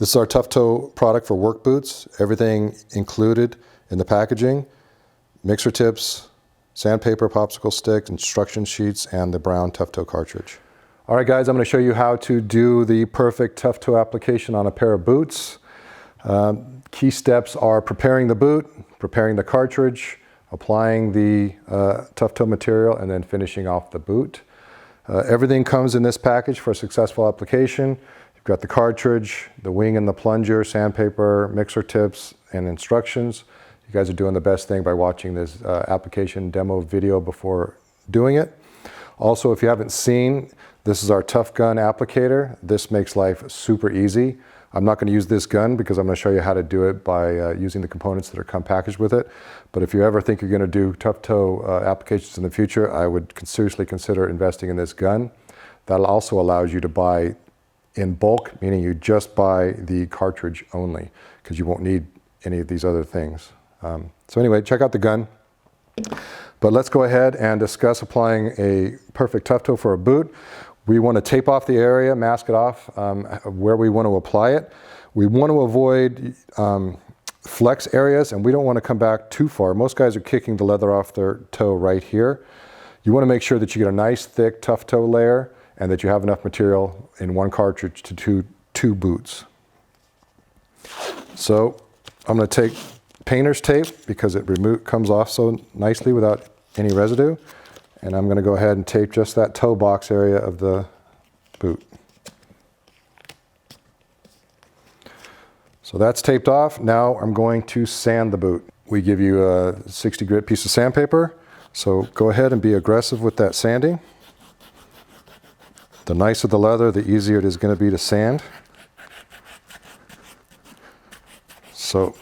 This is our Tuff Toe product for work boots. Everything included in the packaging: mixer tips, sandpaper, popsicle stick, instruction sheets, and the brown Tuff Toe cartridge. All right, guys, I'm going to show you how to do the perfect Tuff Toe application on a pair of boots. Key steps are preparing the boot, preparing the cartridge, applying the Tuff Toe material, and then finishing off the boot. Everything comes in this package for a successful application. You've got the cartridge, the wing and the plunger, sandpaper, mixer tips, and instructions. You guys are doing the best thing by watching this application demo video before doing it. Also, if you haven't seen, this is our Tuff gun applicator. This makes life super easy. I'm not going to use this gun because I'm going to show you how to do it by using the components that are come packaged with it. But if you ever think you're going to do Tuff Toe applications in the future, I would seriously consider investing in this gun. That also allows you to buy in bulk, meaning you just buy the cartridge only, because you won't need any of these other things. So anyway, check out the gun. But let's go ahead and discuss applying a perfect Tuff Toe for a boot. We want to tape off the area, mask it off where we want to apply it. We want to avoid flex areas, and we don't want to come back too far. Most guys are kicking the leather off their toe right here. You want to make sure that you get a nice thick Tuff Toe layer and that you have enough material in one cartridge to do two boots. So I'm going to take painter's tape because it comes off so nicely without any residue. And I'm going to go ahead and tape just that toe box area of the boot. So that's taped off. Now I'm going to sand the boot. We give you a 60 grit piece of sandpaper. So go ahead and be aggressive with that sanding. The nicer the leather, the easier it is going to be to sand. So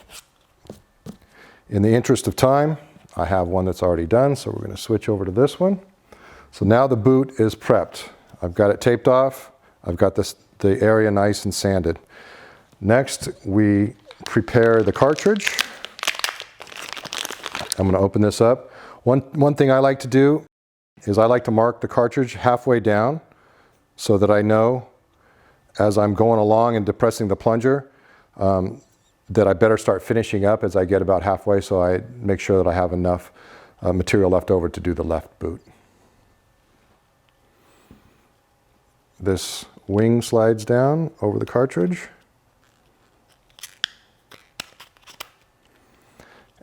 in the interest of time, I have one that's already done, so we're going to switch over to this one. So now the boot is prepped. I've got it taped off. I've got the area nice and sanded. Next, we prepare the cartridge. I'm going to open this up. One thing I like to do is I like to mark the cartridge halfway down so that I know as I'm going along and depressing the plunger that I better start finishing up as I get about halfway, so I make sure that I have enough material left over to do the left boot. This wing slides down over the cartridge.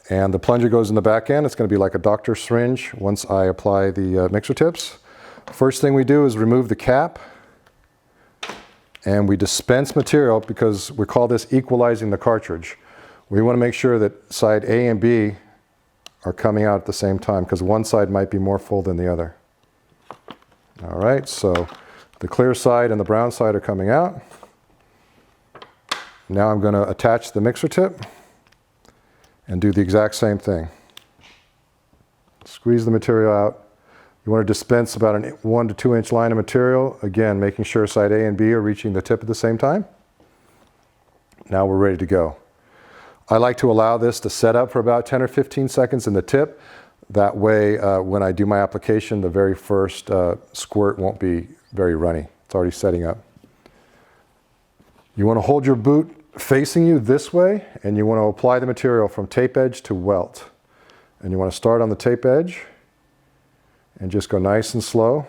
And the plunger goes in the back end. It's going to be like a doctor's syringe once I apply the mixer tips. First thing we do is remove the cap. And we dispense material because we call this equalizing the cartridge. We want to make sure that side A and B are coming out at the same time because one side might be more full than the other. All right, so the clear side and the brown side are coming out. Now I'm going to attach the mixer tip and do the exact same thing. Squeeze the material out. You want to dispense about a 1 to 2 inch line of material, again, making sure side A and B are reaching the tip at the same time. Now we're ready to go. I like to allow this to set up for about 10 or 15 seconds in the tip. That way, when I do my application, the very first squirt won't be very runny. It's already setting up. You want to hold your boot facing you this way, and you want to apply the material from tape edge to welt. And you want to start on the tape edge and just go nice and slow,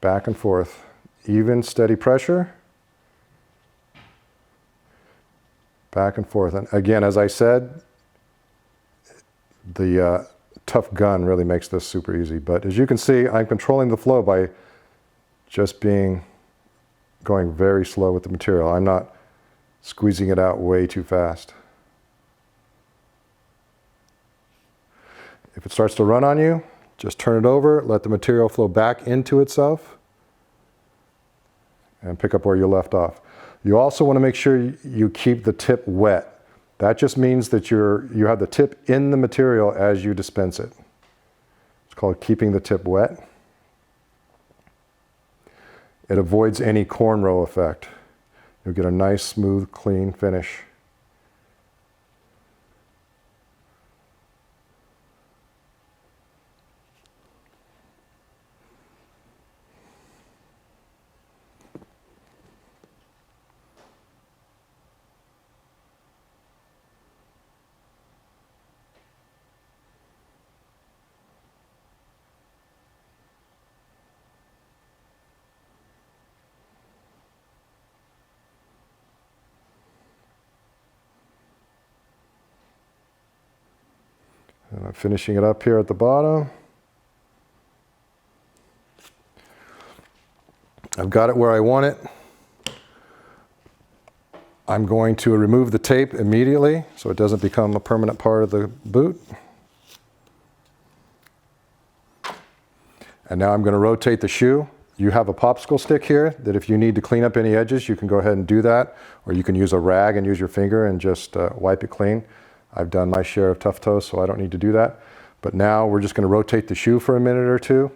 back and forth. Even, steady pressure, back and forth. And again, as I said, the Tuff gun really makes this super easy. But as you can see, I'm controlling the flow by just going very slow with the material. I'm not squeezing it out way too fast. If it starts to run on you, just turn it over, let the material flow back into itself, and pick up where you left off. You also want to make sure you keep the tip wet. That just means that you have the tip in the material as you dispense it. It's called keeping the tip wet. It avoids any cornrow effect. You'll get a nice, smooth, clean finish. And I'm finishing it up here at the bottom. I've got it where I want it. I'm going to remove the tape immediately so it doesn't become a permanent part of the boot. And now I'm going to rotate the shoe. You have a popsicle stick here that if you need to clean up any edges, you can go ahead and do that. Or you can use a rag and use your finger and just wipe it clean. I've done my share of Tuff toast, so I don't need to do that. But now we're just going to rotate the shoe for a minute or two.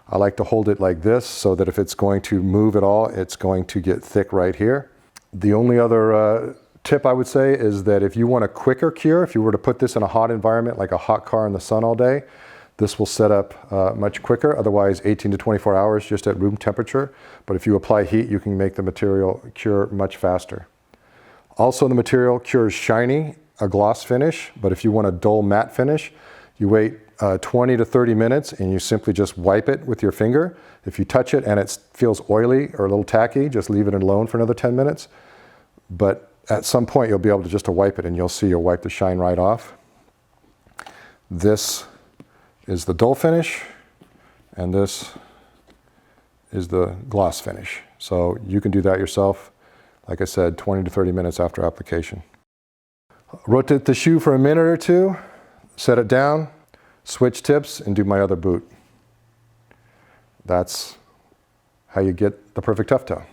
I like to hold it like this so that if it's going to move at all, it's going to get thick right here. The only other tip I would say is that if you want a quicker cure, if you were to put this in a hot environment like a hot car in the sun all day, this will set up much quicker. Otherwise 18 to 24 hours just at room temperature. But if you apply heat, you can make the material cure much faster. Also, the material cures shiny, a gloss finish, but if you want a dull matte finish, you wait 20 to 30 minutes and you simply just wipe it with your finger. If you touch it and it feels oily or a little tacky, just leave it alone for another 10 minutes. But at some point you'll be able to just wipe it and you'll see you'll wipe the shine right off. This is the dull finish and this is the gloss finish. So you can do that yourself. Like I said, 20 to 30 minutes after application. Rotate the shoe for a minute or two, set it down, switch tips, and do my other boot. That's how you get the perfect Tuff toe.